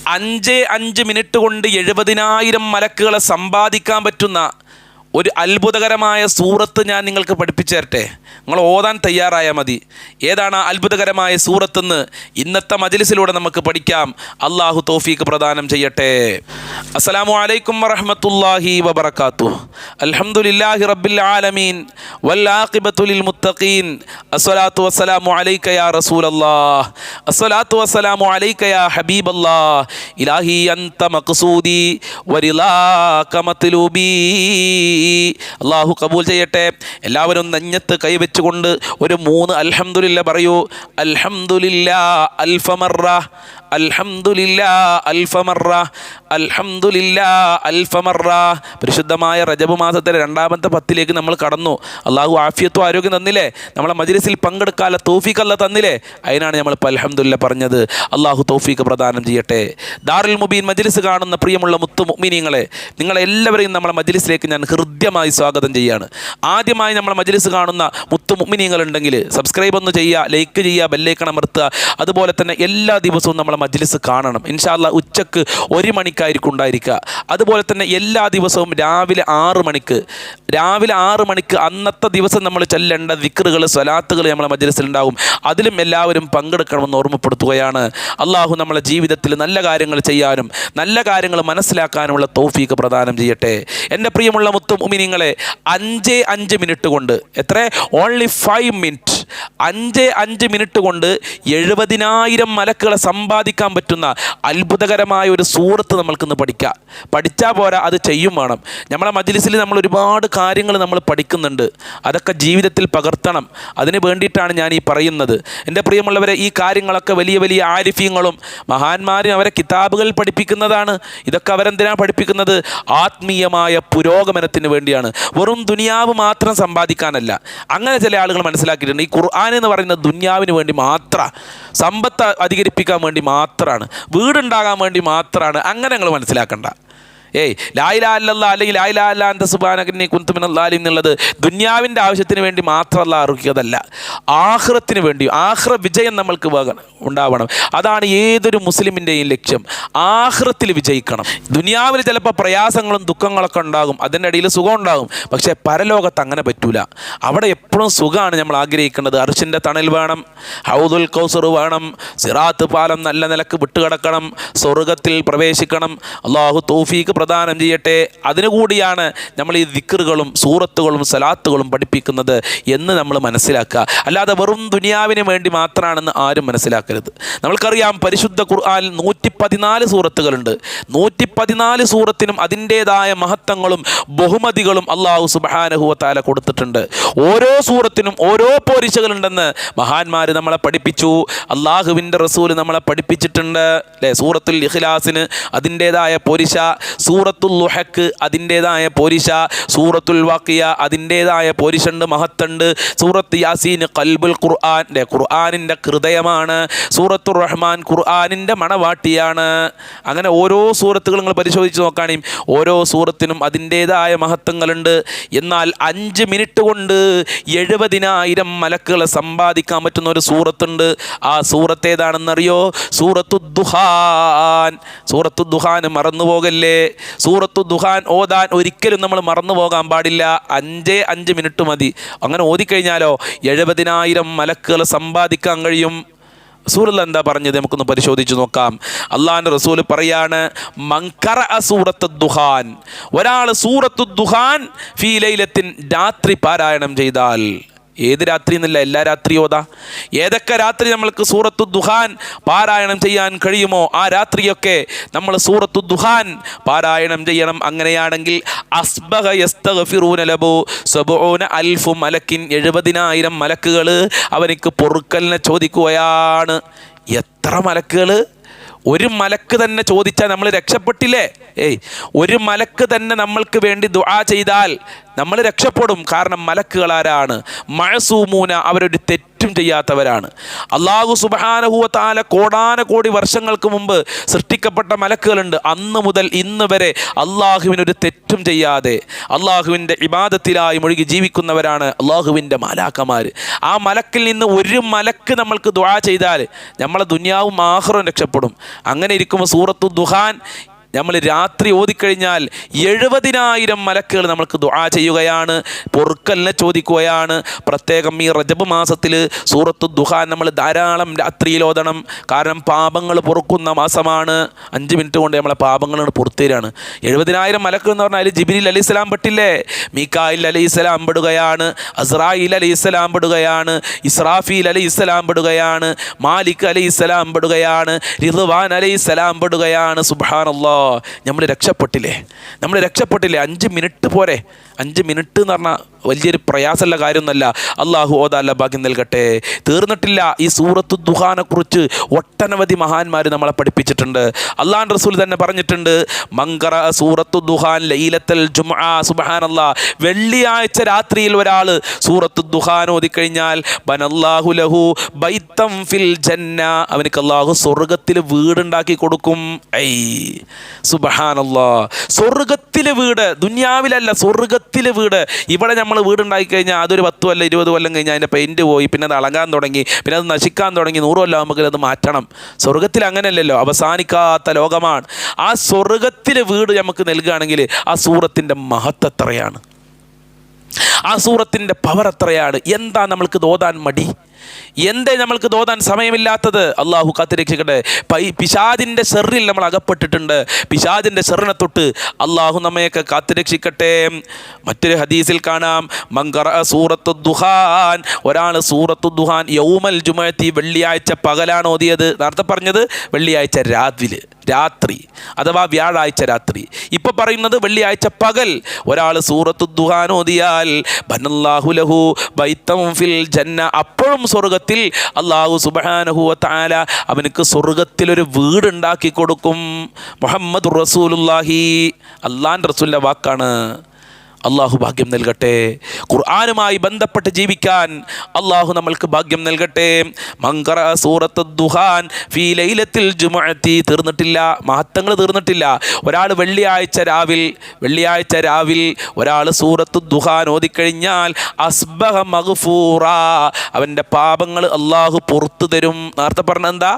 5 minute കൊണ്ട് 70,000 മലക്കുകളെ സമ്പാദിക്കാൻ പറ്റുന്ന ഒരു അത്ഭുതകരമായ സൂറത്ത് ഞാൻ നിങ്ങൾക്ക് പഠിപ്പിച്ചു തരട്ടെ. നിങ്ങൾ ഓതാൻ തയ്യാറായാൽ മതി. ഏതാണ് ആ അത്ഭുതകരമായ സൂറത്തെന്ന് ഇന്നത്തെ മജ്ലിസിലൂടെ നമുക്ക് പഠിക്കാം. അള്ളാഹു തൗഫീഖ് പ്രദാനം ചെയ്യട്ടെ. അസ്സലാമു അലൈക്കും വറഹ്മത്തുള്ളാഹി വബറകാതുഹു. അൽഹംദുലില്ലാഹി റബ്ബിൽ ആലമീൻ വൽ ആഖിബത്തു ലിൽ മുത്തഖീൻ. അസ്സലാത്തു വസ്സലാമു അലൈക യാ റസൂലല്ലാഹ്. അസ്സലാത്തു വസ്സലാമു അലൈക യാ ഹബീബല്ലാഹ്. ഇലാഹി അൻത മഖ്സൂദി വരിളാക മത്ലൂബി. അള്ളാഹു കബൂൽ ചെയ്യട്ടെ. എല്ലാവരും നെഞ്ഞത്ത് കൈവച്ചുകൊണ്ട് ഒരു 3 അൽഹംദുലില്ലാ പറയൂ. അൽഹംദുലില്ലാ അൽഫമറ, അൽഹംദുലില്ലാ അൽഫമറ, അൽഹംദുലില്ലാ അൽഫമറ. പരിശുദ്ധമായ റജബ് മാസത്തിലെ 2ാമത്തെ 10ലേക്ക് നമ്മൾ കടന്നു. അള്ളാഹു ആഫിയത്തും ആരോഗ്യം തന്നില്ലേ? നമ്മളെ മജ്ലിസിൽ പങ്കെടുക്കാനുള്ള തൗഫീഖ് അല്ലാഹ് തന്നില്ലേ? അതിനാണ് നമ്മളിപ്പോൾ അൽഹംദുലില്ലാ പറഞ്ഞത്. അള്ളാഹു തൗഫീഖ് പ്രദാനം ചെയ്യട്ടെ. ദാറുൽ മുബീൻ മജ്ലിസ് കാണുന്ന പ്രിയമുള്ള മുത്തു മുഅ്മിനീങ്ങളെ, നിങ്ങളെല്ലാവരെയും നമ്മളെ മജ്ലിസിലേക്ക് ഞാൻ ഹൃദ്യമായി സ്വാഗതം ചെയ്യാണ്. ആദ്യമായി നമ്മളെ മജ്ലിസ് കാണുന്ന മുത്തു മുഅ്മിനീങ്ങളുണ്ടെങ്കിൽ സബ്സ്ക്രൈബ് ഒന്ന് ചെയ്യുക, ലൈക്ക് ചെയ്യുക, ബെല്ലൈക്കൺ അമർത്തുക. അതുപോലെ തന്നെ എല്ലാ ദിവസവും നമ്മളെ മജ്ലിസ് കാണണം. ഇൻഷാ അല്ലാഹ് ഉച്ചക്ക് 1 മണിക്കായിരിക്കും ഉണ്ടായിരിക്കുക. അതുപോലെ തന്നെ എല്ലാ ദിവസവും രാവിലെ 6 മണിക്ക് അന്നത്തെ ദിവസം നമ്മൾ ചൊല്ലേണ്ട ദിക്റുകൾ, സ്വലാത്തുകൾ നമ്മളെ മജ്ലിസിലുണ്ടാവും. അതിലും എല്ലാവരും പങ്കെടുക്കണമെന്ന് ഓർമ്മപ്പെടുത്തുകയാണ്. അള്ളാഹു നമ്മളെ ജീവിതത്തിൽ നല്ല കാര്യങ്ങൾ ചെയ്യാനും നല്ല കാര്യങ്ങൾ മനസ്സിലാക്കാനുമുള്ള തൗഫീഖ് പ്രദാനം ചെയ്യട്ടെ. എൻ്റെ പ്രിയമുള്ള മുത്തു മുഅ്മിനീങ്ങളെ, 5 മിനിറ്റ് കൊണ്ട്, എത്ര? ഓൺലി 5 മിനിറ്റ്, 5 മിനിറ്റ് കൊണ്ട് 70,000 മലക്കുകളെ സമ്പാദിക്കാൻ പറ്റുന്ന അത്ഭുതകരമായ ഒരു സൂറത്ത് നമ്മൾക്കിന്ന് പഠിക്കാം. പഠിച്ചാൽ പോരാ, അത് ചെയ്യും വേണം. നമ്മളെ മജ്ലിസിൽ നമ്മൾ ഒരുപാട് കാര്യങ്ങൾ നമ്മൾ പഠിക്കുന്നുണ്ട്. അതൊക്കെ ജീവിതത്തിൽ പകർത്തണം. അതിന് വേണ്ടിയിട്ടാണ് ഞാൻ ഈ പറയുന്നത്. എൻ്റെ പ്രിയമുള്ളവരെ, ഈ കാര്യങ്ങളൊക്കെ വലിയ വലിയ ആരിഫീങ്ങളും മഹാന്മാരും അവരെ കിതാബുകൾ പഠിപ്പിക്കുന്നതാണ്. ഇതൊക്കെ അവരെന്തിനാണ് പഠിപ്പിക്കുന്നത്? ആത്മീയമായ പുരോഗമനത്തിന് വേണ്ടിയാണ്. വെറും ദുനിയാവ് മാത്രം സമ്പാദിക്കാനല്ല. അങ്ങനെ ചില ആളുകൾ മനസ്സിലാക്കിയിട്ടുണ്ട്. ഈ ഖുർആൻ എന്ന് പറയുന്നത് ദുനിയാവിന് വേണ്ടി മാത്രം, സമ്പത്ത് അധികരിപ്പിക്കാൻ വേണ്ടി മാത്രമാണ്, വീടുണ്ടാകാൻ വേണ്ടി മാത്രമാണ്. അങ്ങനെ നിങ്ങൾ മനസ്സിലാക്കണ്ട. ലാ ഇലാഹ ഇല്ലല്ലാഹ് അല്ലെങ്കിൽ ലാ ഇലാഹ ഇല്ലാ അൻത സുബ്ഹാനക ഇന്നി കുൻതു മിനൽ ളാലിമീൻ എന്നുള്ളത് ദുനിയാവിൻ്റെ ആവശ്യത്തിന് വേണ്ടി മാത്രമല്ല അറുക്കിയതല്ല, ആഖിറത്തിന് വേണ്ടി. ആഖിറ വിജയം നമ്മൾക്ക് ഉണ്ടാവണം. അതാണ് ഏതൊരു മുസ്ലിമിൻ്റെയും ലക്ഷ്യം. ആഖിറത്തിൽ വിജയിക്കണം. ദുനിയാവിൽ ചിലപ്പോൾ പ്രയാസങ്ങളും ദുഃഖങ്ങളൊക്കെ ഉണ്ടാകും, അതിൻ്റെ ഇടയിൽ സുഖം ഉണ്ടാകും. പക്ഷേ പരലോകത്ത് അങ്ങനെ പറ്റൂല. അവിടെ എപ്പോഴും സുഖമാണ് നമ്മൾ ആഗ്രഹിക്കേണ്ടത്. അർശിൻ്റെ തണൽ വേണം, ഹൗദുൽ കൗസർ വേണം, സിറാത്ത് പാലം നല്ല നിലക്ക് വിട്ടുകിടക്കണം, സ്വർഗത്തിൽ പ്രവേശിക്കണം. അള്ളാഹു തൗഫീഖ് പ്രദാനം ചെയ്യട്ടെ. അതിനുകൂടിയാണ് നമ്മൾ ഈ ദിക്റുകളും സൂറത്തുകളും സലാത്തുകളും പഠിപ്പിക്കുന്നത് എന്ന് നമ്മൾ മനസ്സിലാക്കുക. അല്ലാതെ വെറും ദുനിയാവിന് വേണ്ടി മാത്രമാണെന്ന് ആരും മനസ്സിലാക്കരുത്. നമ്മൾക്കറിയാം, പരിശുദ്ധ ഖുർആനിൽ 114 സൂറത്തുകളുണ്ട്. 114 സൂറത്തിനും അതിൻ്റേതായ മഹത്വങ്ങളും ബഹുമതികളും അള്ളാഹു സുബ്ഹാനഹു വ തആല കൊടുത്തിട്ടുണ്ട്. ഓരോ സൂറത്തിനും ഓരോ പോരിശകളുണ്ടെന്ന് മഹാന്മാർ നമ്മളെ പഠിപ്പിച്ചു. അള്ളാഹുവിൻ്റെ റസൂൽ നമ്മളെ പഠിപ്പിച്ചിട്ടുണ്ട്. അല്ലേ? സൂറത്തുൽ ഇഖ്ലാസിന് അതിൻ്റേതായ പോരിശ, സൂറത്തുൽ ളുഹക്ക് അതിൻ്റേതായ പോരിശ, സൂറത്തുൽ വാഖിയ അതിൻ്റേതായ പോരിശുണ്ട്, മഹത്തുണ്ട്. സൂറത്ത് യാസീൻ ഖൽബുൽ ഖുർആൻ, ഖുർആനിൻ്റെ ഹൃദയമാണ്. സൂറത്തുർ റഹ്മാൻ ഖുർആനിൻ്റെ മണവാട്ടിയാണ്. അങ്ങനെ ഓരോ സൂറത്തുകൾ നിങ്ങൾ പരിശോധിച്ച് നോക്കുകയാണെങ്കിൽ ഓരോ സൂറത്തിനും അതിൻ്റേതായ മഹത്വങ്ങളുണ്ട്. എന്നാൽ 5 മിനിറ്റ് കൊണ്ട് 70,000 മലക്കുകളെ സമ്പാദിക്കാൻ പറ്റുന്ന ഒരു സൂറത്തുണ്ട്. ആ സൂറത്ത് ഏതാണെന്നറിയോ? സൂറത്തു ദുഹാൻ. സൂറത്തു ദുഹാൻ മറന്നുപോകല്ലേ. സൂറത്തു ദുഹാൻ ഓതാൻ ഒരിക്കലും നമ്മൾ മറന്നു പോകാൻ പാടില്ല. 5 മിനിറ്റ് മതി. അങ്ങനെ ഓതിക്കഴിഞ്ഞാലോ 70,000 മലക്കുകൾ സമ്പാദിക്കാൻ കഴിയും. റസൂൽ എന്താ പറഞ്ഞത്? നമുക്കൊന്ന് പരിശോധിച്ച് നോക്കാം. അള്ളാഹിൻ്റെ റസൂൽ പറയാണ്, മൻകറ സൂറത്തു ദുഹാൻ, ഒരാൾ സൂറത്തു ദുഹാൻ ഫീ ലൈലത്തിൻ, രാത്രി പാരായണം ചെയ്താൽ. ഏത് രാത്രി എന്നല്ല, എല്ലാ രാത്രിയും ഓതാ. ഏതൊക്കെ രാത്രി നമ്മൾക്ക് സൂറത്തു ദുഹാൻ പാരായണം ചെയ്യാൻ കഴിയുമോ ആ രാത്രിയൊക്കെ നമ്മൾ സൂറത്തു ദുഹാൻ പാരായണം ചെയ്യണം. അങ്ങനെയാണെങ്കിൽ അസ്ബഹ യസ്തഗ്ഫിറൂന ലഹു 70,000 മലക്കിൻ, 70,000 മലക്കുകൾ അവനിക്ക് പൊറുക്കലിനെ ചോദിക്കുകയാണ്. എത്ര മലക്കുകൾ? ഒരു മലക്ക് തന്നെ ചോദിച്ചാൽ നമ്മൾ രക്ഷപ്പെട്ടില്ലേ? ഒരു മലക്ക് തന്നെ നമ്മൾക്ക് വേണ്ടി ദുആ ചെയ്താൽ നമ്മൾ രക്ഷപ്പെടും. കാരണം മലക്കുകൾ ആരാണ്? മഅസൂമൂന, അവരൊരു തെറ്റ് തെറ്റും ചെയ്യാത്തവരാണ്. അല്ലാഹു സുബ്ഹാനഹു വ തആല കോടാനകോടി വർഷങ്ങൾക്ക് മുമ്പ് സൃഷ്ടിക്കപ്പെട്ട മലക്കുകളുണ്ട്. അന്ന് മുതൽ ഇന്ന് വരെ അള്ളാഹുവിനൊരു തെറ്റും ചെയ്യാതെ അള്ളാഹുവിൻ്റെ ഇബാദത്തിലായി മുഴുകി ജീവിക്കുന്നവരാണ് അള്ളാഹുവിൻ്റെ മലാക്കമാർ. ആ മലക്കിൽ നിന്ന് ഒരു മലക്ക് നമ്മൾക്ക് ദുആ ചെയ്താൽ നമ്മളെ ദുനിയാവും ആഖിറവും രക്ഷപ്പെടും. അങ്ങനെ ഇരിക്കുമ്പോൾ സൂറത്തു ദുഹാൻ നമ്മൾ രാത്രി ഓതിക്കഴിഞ്ഞാൽ 70,000 മലക്കുകൾ നമ്മൾക്ക് ദുആ ചെയ്യുകയാണ്, പൊറുക്കലിനെ ചോദിക്കുകയാണ്. പ്രത്യേകം ഈ റജബ് മാസത്തിൽ സൂറത്തു ദുഹാൻ നമ്മൾ ധാരാളം രാത്രിയിൽ ഓതണം. കാരണം പാപങ്ങൾ പൊറുക്കുന്ന മാസമാണ്. 5 മിനിറ്റ് കൊണ്ട് നമ്മളെ പാപങ്ങൾ പുറത്തേരാണ്. 70,000 മലക്കുകൾ എന്ന് പറഞ്ഞാൽ ജിബ്രീൽ അലൈഹിസ്സലാം പെട്ടില്ലേ, മീകായിൽ അലൈഹിസ്സലാം പെടുകയാണ്, അസ്രായിൽ അലൈഹിസ്സലാം പെടുകയാണ്, ഇസ്രാഫീൽ അലൈഹിസ്സലാം പെടുകയാണ്, മാലിക് അലൈഹിസ്സലാം പെടുകയാണ്, റിദ്വാൻ അലൈഹിസ്സലാം പെടുകയാണ്. സുബ്ഹാനല്ലാഹ്, നമ്മൾ രക്ഷപ്പെട്ടില്ലേ, നമ്മൾ രക്ഷപ്പെട്ടില്ലേ. 5 മിനിറ്റ് പോരെ. 5 മിനിറ്റ് എന്ന് പറഞ്ഞാൽ വലിയൊരു പ്രയാസമുള്ള കാര്യമൊന്നുമല്ല. അള്ളാഹു ഓതാല്ല ഭാഗ്യം നൽകട്ടെ. തീർന്നിട്ടില്ല. ഈ സൂറത്തു ദുഹാനെ കുറിച്ച് ഒട്ടനവധി മഹാന്മാർ നമ്മളെ പഠിപ്പിച്ചിട്ടുണ്ട്. അള്ളാഹുവിൻ്റെ റസൂൽ തന്നെ പറഞ്ഞിട്ടുണ്ട്, മങ്കറ സൂറത്തു ദുഹാൻ ലൈലത്തുൽ ജുമുഅ, സുബ്ഹാനല്ലാഹ്, വെള്ളിയാഴ്ച രാത്രിയിൽ ഒരാൾ സൂറത്തു ദുഹാൻ ഓതിക്കഴിഞ്ഞാൽ ബനല്ലാഹു ലഹു ബൈത്തം ഫിൽ ജന്ന, അവനക്ക് അള്ളാഹു സ്വർഗത്തിൽ വീടുണ്ടാക്കി കൊടുക്കും. ഐ സുബ്ഹാനല്ലാഹ്, സ്വർഗത്തിലെ വീട്, ദുനിയാവിലല്ല, സ്വർഗത്തിലെ വീട്. ഇവിടെ നമ്മൾ വീടുണ്ടാക്കി കഴിഞ്ഞാൽ അതൊരു 10 കൊല്ലം 20 കൊല്ലം കഴിഞ്ഞാൽ അതിൻ്റെ പെയിൻറ്റ് പോയി, പിന്നെ അത് അളകാൻ തുടങ്ങി, പിന്നെ അത് നശിക്കാൻ തുടങ്ങി, 100 കൊല്ലം ആകുമ്പോൾ അത് മാറ്റണം. സ്വർഗത്തിൽ അങ്ങനെയല്ലല്ലോ, അവസാനിക്കാത്ത ലോകമാണ്. ആ സ്വർഗത്തിലെ വീട് നമുക്ക് നൽകുകയാണെങ്കിൽ ആ സൂറത്തിൻ്റെ മഹത്വം എത്രയാണ്, ആ സൂറത്തിൻ്റെ പവർ എത്രയാണ്. എന്താ നമ്മൾക്ക് തോതാൻ മടി, എന്തേ നമ്മൾക്ക് തോതാൻ സമയമില്ലാത്തത്? അള്ളാഹു കാത്തുരക്ഷിക്കട്ടെ. പിശാദിൻ്റെ ഷെറിൽ നമ്മൾ അകപ്പെട്ടിട്ടുണ്ട്. പിശാദിൻ്റെ ഷെറിനെ തൊട്ട് അള്ളാഹു നമ്മയൊക്കെ കാത്തുരക്ഷിക്കട്ടെ. മറ്റൊരു ഹദീസിൽ കാണാം, മങ്കറ സൂറത്തു ദുഹാൻ, ഒരാൾ സൂറത്തു ദുഹാൻ യൗമൽ ജുമുഅത്തി, വെള്ളിയാഴ്ച പകലാണ് ഓതിയത്. നേരത്തെ പറഞ്ഞത് വെള്ളിയാഴ്ച രാത്രി അഥവാ വ്യാഴാഴ്ച രാത്രി. ഇപ്പോൾ പറയുന്നത് വെള്ളിയാഴ്ച പകൽ ഒരാൾ സൂറത്തു ദുഹാൻ ഓതിയാൽ ബനല്ലാഹു ലഹു ബൈത്തം ഫിൽ ജന്ന, അപ്പോഴും സ്വർഗത്തിൽ അല്ലാഹു സുബ്ഹാനഹു വ തആല അവനക്ക് സ്വർഗത്തിലൊരു വീടുണ്ടാക്കി കൊടുക്കും. മുഹമ്മദുർ റസൂലുള്ളാഹി, അള്ളാഹിൻ്റെ റസൂലിൻ്റെ വാക്കാണ്. അള്ളാഹു ഭാഗ്യം നൽകട്ടെ. ഖുർആനുമായി ബന്ധപ്പെട്ട് ജീവിക്കാൻ അള്ളാഹു നമ്മൾക്ക് ഭാഗ്യം നൽകട്ടെ. മങ്കറ സൂറത്തു ദുഹാൻ ഫീ ലൈലത്തിൽ ജുമുഅത്തി, തീർന്നിട്ടില്ല, മഹത്വങ്ങൾ തീർന്നിട്ടില്ല. ഒരാൾ വെള്ളിയാഴ്ച രാവിൽ ഒരാൾ സൂറത്തു ദുഹാൻ ഓതിക്കഴിഞ്ഞാൽ അസ്ബഹ മഗ്ഫൂറ, അവൻ്റെ പാപങ്ങൾ അള്ളാഹു പുറത്തു തരും. നേരത്തെ പറഞ്ഞ എന്താ,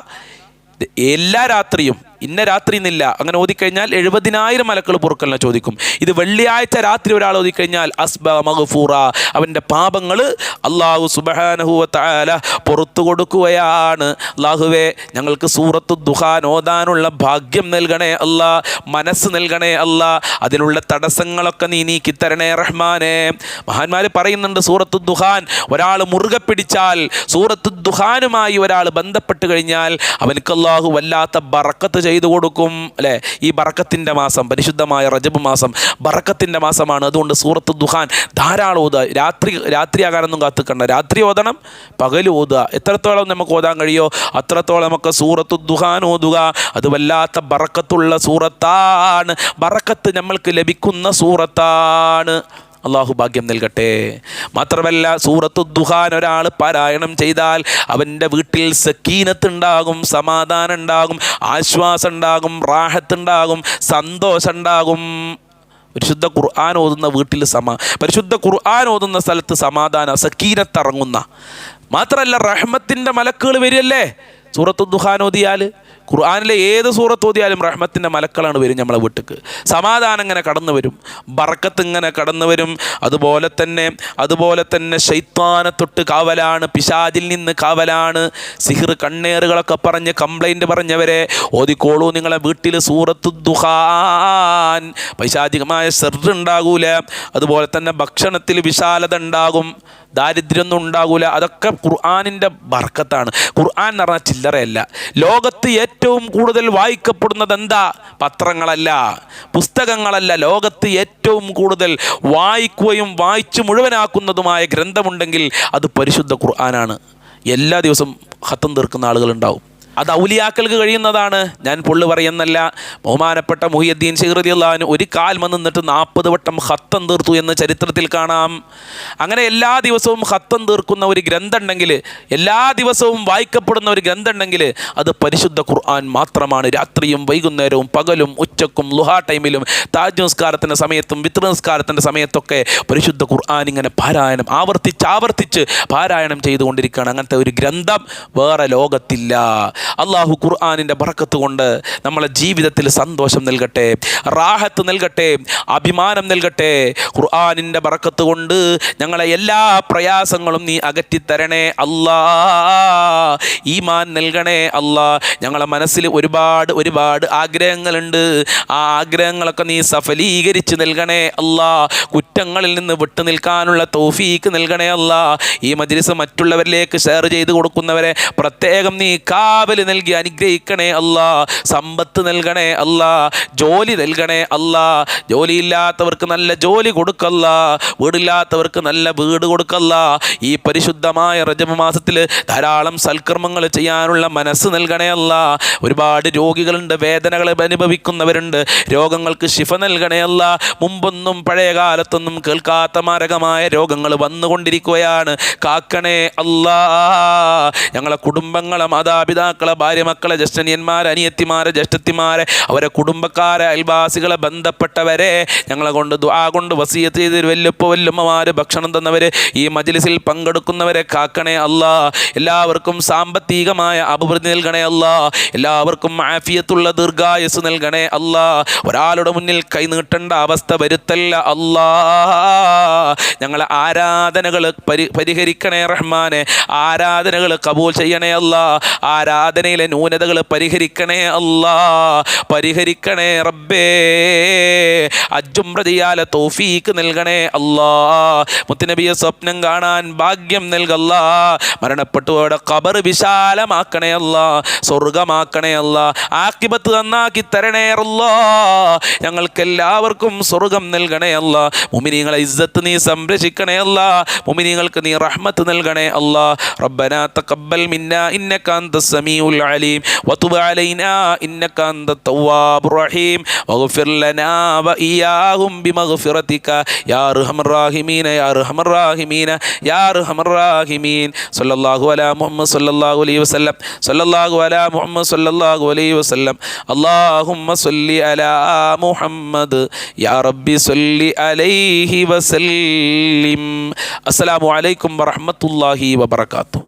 എല്ലാ രാത്രിയും ഇന്ന രാത്രി എന്നില്ല, അങ്ങനെ ഓതിക്കഴിഞ്ഞാൽ 70,000 മലക്കൾ പൊറുക്കലിനെ ചോദിക്കും. ഇത് വെള്ളിയാഴ്ച രാത്രി ഒരാൾ ഓതിക്കഴിഞ്ഞാൽ അസ്ബഹ മഗ്ഫൂറ, അവൻ്റെ പാപങ്ങൾ അള്ളാഹു സുബ്ഹാനഹു വ തആല പുറത്തു കൊടുക്കുകയാണ്. അള്ളാഹുവേ, ഞങ്ങൾക്ക് സൂറത്തു ദുഹാൻ ഓതാനുള്ള ഭാഗ്യം നൽകണേ അല്ലാ, മനസ്സ് നൽകണേ അല്ലാ, അതിനുള്ള തടസ്സങ്ങളൊക്കെ നീ നീക്കിത്തരണേ റഹ്മാനെ. മഹാന്മാർ പറയുന്നുണ്ട്, സൂറത്തു ദുഹാൻ ഒരാൾ മുറുകെ പിടിച്ചാൽ, സൂറത്തു ദുഹാനുമായി ഒരാൾ ബന്ധപ്പെട്ട് കഴിഞ്ഞാൽ അവനക്ക് അള്ളാഹു വല്ലാത്ത ബറക്കത്ത് ചെയ്തു കൊടുക്കും. അല്ലേ, ഈ ബറക്കത്തിൻ്റെ മാസം, പരിശുദ്ധമായ റജബ് മാസം ബറക്കത്തിൻ്റെ മാസമാണ്. അതുകൊണ്ട് സൂറത്തു ദുഹാൻ ധാരാളം ഓതുക. രാത്രിയാകാനൊന്നും കാത്തുക്കണ്ട, രാത്രി ഓതണം, പകൽ ഓതുക. എത്രത്തോളം നമുക്ക് ഓതാൻ കഴിയോ അത്രത്തോളം നമുക്ക് സൂറത്തു ദുഹാൻ ഓതുക. അത് വല്ലാത്ത ബറക്കത്തുള്ള സൂറത്താണ്, ബറക്കത്ത് നമ്മൾക്ക് ലഭിക്കുന്ന സൂറത്താണ്. അള്ളാഹു ഭാഗ്യം നൽകട്ടെ. മാത്രമല്ല, സൂറത്തു ദുഹാൻ ഒരാൾ പാരായണം ചെയ്താൽ അവൻ്റെ വീട്ടിൽ സക്കീനത്ത് ഉണ്ടാകും, സമാധാനം ഉണ്ടാകും, ആശ്വാസം ഉണ്ടാകും, റാഹത്ത് ഉണ്ടാകും, സന്തോഷം ഉണ്ടാകും. പരിശുദ്ധ ഖുർആൻ ഓതുന്ന വീട്ടിൽ പരിശുദ്ധ ഖുർആൻ ഓതുന്ന സ്ഥലത്ത് സമാധാന സക്കീനത്ത് ഇറങ്ങുന്ന, മാത്രമല്ല റഹ്മത്തിൻ്റെ മലക്കുകൾ വരികയല്ലേ സൂറത്തു ദുഹാൻ ഓതിയാൽ. ഖുർആനിലെ ഏത് സൂറത്ത് ഓതിയാലും റഹ്മത്തിൻ്റെ മലക്കളാണ് വരും നമ്മളെ വീട്ടിലേക്ക്. സമാധാനം ഇങ്ങനെ കടന്നു വരും, ബറക്കത്ത് ഇങ്ങനെ കടന്നു വരും. അതുപോലെ തന്നെ ശൈത്താനെ തൊട്ട് കാവലാണ്, പിശാചിൽ നിന്ന് കാവലാണ്. സിഹിർ കണ്ണേറുകളൊക്കെ പറഞ്ഞ് കംപ്ലൈൻറ്റ് പറഞ്ഞവരെ ഓതിക്കോളൂ നിങ്ങളെ വീട്ടിൽ സൂറത്തു ദുഹാൻ. പൈശാചികമായ ഷർറ് ഉണ്ടാകൂല. അതുപോലെ തന്നെ ഭക്ഷണത്തിൽ വിശാലത ഉണ്ടാകും, ദാരിദ്ര്യമൊന്നും ഉണ്ടാകൂല. അതൊക്കെ ഖുർആനിൻ്റെ ബർക്കത്താണ്. ഖുർആൻ എന്ന് പറഞ്ഞാൽ ചില്ലറയല്ല. ലോകത്ത് ഏറ്റവും കൂടുതൽ വായിക്കപ്പെടുന്നത് എന്താ? പത്രങ്ങളല്ല, പുസ്തകങ്ങളല്ല. ലോകത്ത് ഏറ്റവും കൂടുതൽ വായിക്കുകയും വായിച്ച് മുഴുവനാക്കുന്നതുമായ ഗ്രന്ഥമുണ്ടെങ്കിൽ അത് പരിശുദ്ധ ഖുർആനാണ്. എല്ലാ ദിവസവും ഖത്തം തീർക്കുന്ന ആളുകളുണ്ടാവും. അത് ഔലിയാക്കൾക്ക് കഴിയുന്നതാണ്. ഞാൻ പൊള്ളു പറയുന്നല്ല. ബഹുമാനപ്പെട്ട മുഹിയുദ്ദീൻ ശൈഖ് റളിയല്ലാഹു അൻഹു ഒരു കാൽമ നിന്നിട്ട് 40 വട്ടം ഖത്തം തീർത്തു എന്ന് ചരിത്രത്തിൽ കാണാം. അങ്ങനെ എല്ലാ ദിവസവും ഖത്തം തീർക്കുന്ന ഒരു ഗ്രന്ഥം ഉണ്ടെങ്കിൽ, എല്ലാ ദിവസവും വായിക്കപ്പെടുന്ന ഒരു ഗ്രന്ഥം ഉണ്ടെങ്കിൽ അത് പരിശുദ്ധ ഖുർആൻ മാത്രമാണ്. രാത്രിയും വൈകുന്നേരവും പകലും ഉച്ചക്കും ലുഹാ ടൈമിലും താജ് നിസ്കാരത്തിൻ്റെ സമയത്തും വിത്ർ നിസ്കാരത്തിൻ്റെ സമയത്തൊക്കെ പരിശുദ്ധ ഖുർആൻ ഇങ്ങനെ പാരായണം ആവർത്തിച്ച് പാരായണം ചെയ്തുകൊണ്ടിരിക്കുകയാണ്. അങ്ങനത്തെ ഒരു ഗ്രന്ഥം വേറെ ലോകത്തില്ല. അള്ളാഹു ഖുർആനിൻ്റെ ബറക്കത്ത് കൊണ്ട് നമ്മളെ ജീവിതത്തിൽ സന്തോഷം നൽകട്ടെ, റാഹത്ത് നൽകട്ടെ, അഭിമാനം നൽകട്ടെ. ഖുർആനിൻ്റെ ബറക്കത്ത് കൊണ്ട് ഞങ്ങളെ എല്ലാ പ്രയാസങ്ങളും നീ അകറ്റിത്തരണേ അല്ലാ. ഈമാൻ നൽകണേ അല്ലാ. ഞങ്ങളെ മനസ്സിൽ ഒരുപാട് ആഗ്രഹങ്ങളുണ്ട്. ആ ആഗ്രഹങ്ങളൊക്കെ നീ സഫലീകരിച്ച് നൽകണേ അല്ലാ. കുറ്റങ്ങളിൽ നിന്ന് വിട്ടു നിൽക്കാനുള്ള തൗഫീക്ക് നൽകണേ അല്ലാ. ഈ മജ്ലിസ് മറ്റുള്ളവരിലേക്ക് ഷെയർ ചെയ്ത് കൊടുക്കുന്നവരെ പ്രത്യേകം നീ കാവൽ നൽകി അനുഗ്രഹിക്കണേ അല്ലാ. സമ്പത്ത് നൽകണേ അല്ലാ. ജോലി നൽകണേ അല്ലാ. ജോലിയില്ലാത്തവർക്ക് നല്ല ജോലി കൊടുക്കല്ല, വീടില്ലാത്തവർക്ക് നല്ല വീട് കൊടുക്കല്ല. ഈ പരിശുദ്ധമായ റജബ് മാസത്തിൽ ധാരാളം സൽക്കർമ്മങ്ങൾ ചെയ്യാനുള്ള മനസ്സ് നൽകണേ അല്ലാ. ഒരുപാട് രോഗികളുണ്ട്, വേദനകൾ അനുഭവിക്കുന്നവരുണ്ട്. രോഗങ്ങൾക്ക് ശിഫ നൽകണേ അല്ലാ. മുമ്പൊന്നും പഴയ കാലത്തൊന്നും കേൾക്കാത്ത മാരകമായ രോഗങ്ങൾ വന്നുകൊണ്ടിരിക്കുകയാണ്. കാക്കണേ അല്ലാ. ഞങ്ങളെ കുടുംബങ്ങളെ, മാതാപിതാക്കളെ, ഭാര്യ മക്കളെ, ജ്യേഷ്ഠനിയന്മാരെ, അനിയത്തിമാരെ, ജ്യേഷ്ഠത്തിമാരെ, അവരെ കുടുംബക്കാരെ, അയൽവാസികളെ, ബന്ധപ്പെട്ടവരെ ഞങ്ങളെ കൊണ്ട് ദുആ കൊണ്ട് വസിയത്ത് ചെയ്ത് വല്ലുമ്മമാര്, ഭക്ഷണം തന്നവര്, ഈ മജ്ലിസിൽ പങ്കെടുക്കുന്നവരെ കാക്കണേ അല്ലാ. എല്ലാവർക്കും സാമ്പത്തികമായ അഭിവൃദ്ധി നൽകണേ അല്ലാ. എല്ലാവർക്കും ആഫിയത്തുള്ള ദീർഘായുസ് നൽകണേ അല്ലാ. ഒരാളുടെ മുന്നിൽ കൈ നീട്ടേണ്ട അവസ്ഥ വരുത്തല്ല അല്ലാ. ഞങ്ങളെ ആരാധനകൾ പരിഹരിക്കണേ റഹ്മാനെ. ആരാധനകൾ കബൂൽ ചെയ്യണേ അല്ലാ. ആരാധനയിലെ ന്യൂനതകൾ പരിഹരിക്കണേ അല്ലാ. പരിഹരിക്കണേ റബ്ബേ. അജ്ജുംറ ചെയ്യാലെ തൗഫീക്ക് നൽകണേ അല്ലാ. മുത്തുനബിയെ സ്വപ്നം കാണാൻ ഭാഗ്യം നൽകല്ലാ. മരണപ്പെട്ടുപോയുടെ ഖബർ വിശാലമാക്കണേ അല്ലാ. സ്വർഗമാക്കണേ അല്ലാ. ആഖിബത്ത് നന്നാക്കി തരണേ അല്ലാ. ഞങ്ങൾക്കെല്ലാവർക്കും സ്വർഗം നൽകണേ അല്ലാ. മുഅ്മിനീങ്ങളെ ഇസ്സത്ത് നീ സംരക്ഷിക്കണേ അല്ലാ. മുഅ്മിനീങ്ങൾക്ക് നീ റഹ്മത്ത് നൽകണേ അല്ലാ. റബ്ബനാ തഖബ്ബൽ മിന്നാ ഇന്നക അൻതസ് സമീഉൽ അലീം വതുബ് അലൈനാ ഇന്നക അൻതത് തവ്വാബുർ റഹീം വഗ്ഫിർ ലനാ വഇയ്യാഹും ബിമഗ്ഫിറതിക യാ അർഹമർ റഹീമീന യാ അർഹമർ റഹീമീന യാ അർഹമർ റഹീമീൻ. സല്ലല്ലാഹു അലാ മുഹമ്മദ് സല്ലല്ലാഹു അലൈഹി വസല്ലം. സല്ലല്ലാഹു അലാ മുഹമ്മദ് സല്ലല്ലാഹു അലൈഹി വസല്ലം. അല്ലാഹുമ്മ സല്ലി അലാ മുഹമ്മദ് യാ റബ്ബി സല്ലി അലൈഹി വസല്ലിം. അസ്സലാമു അലൈക്കും വറഹ്മത്തുള്ളാഹി വബറകാതുഹു.